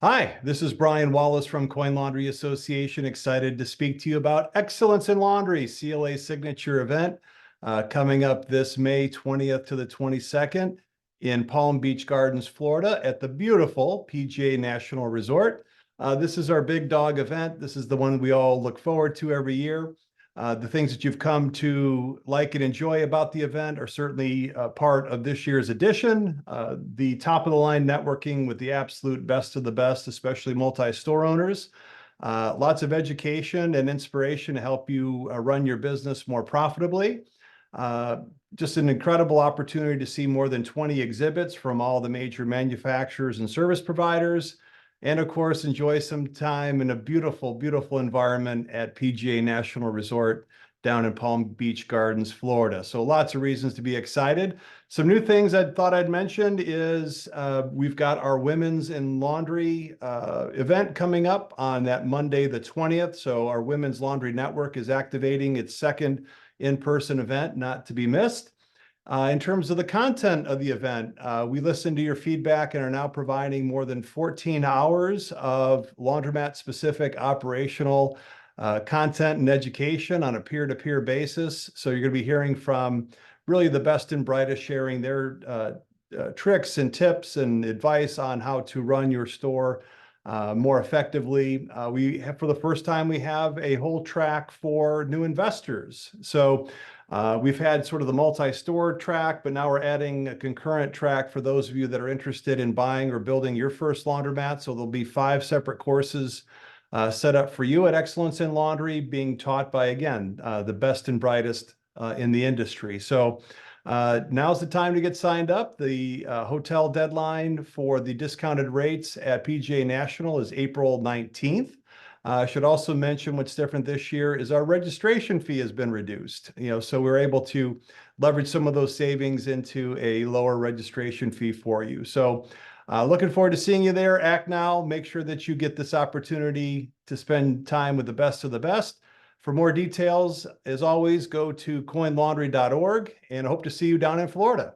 Hi, this is Brian Wallace from Coin Laundry Association. Excited to speak to you about Excellence in Laundry, CLA signature event coming up this May 20th to the 22nd in Palm Beach Gardens, Florida at the beautiful PGA National Resort. This is our big dog event. This is the one we all look forward to every year. The things that you've come to like and enjoy about the event are certainly part of this year's edition. The top of the line networking with the absolute best of the best, especially multi-store owners. Lots of education and inspiration to help you run your business more profitably. Just an incredible opportunity to see more than 20 exhibits from all the major manufacturers and service providers. And of course, enjoy some time in a beautiful, beautiful environment at PGA National Resort down in Palm Beach Gardens, Florida. So lots of reasons to be excited. Some new things I thought I'd mention is we've got our Women's in Laundry event coming up on that Monday, the 20th. So our Women's Laundry Network is activating its second in-person event, not to be missed. In terms of the content of the event, we listened to your feedback and are now providing more than 14 hours of laundromat-specific operational content and education on a peer-to-peer basis. So you're going to be hearing from really the best and brightest sharing their tricks and tips and advice on how to run your store more effectively. For the first time, we have a whole track for new investors. So we've had sort of the multi-store track, but now we're adding a concurrent track for those of you that are interested in buying or building your first laundromat. So there'll be 5 separate courses set up for you at Excellence in Laundry, being taught by, again, the best and brightest in the industry. So now's the time to get signed up. The hotel deadline for the discounted rates at PGA National is April 19th. I should also mention what's different this year is our registration fee has been reduced. So we're able to leverage some of those savings into a lower registration fee for you. So looking forward to seeing you there. Act now. Make sure that you get this opportunity to spend time with the best of the best. For more details, as always, go to coinlaundry.org and I hope to see you down in Florida.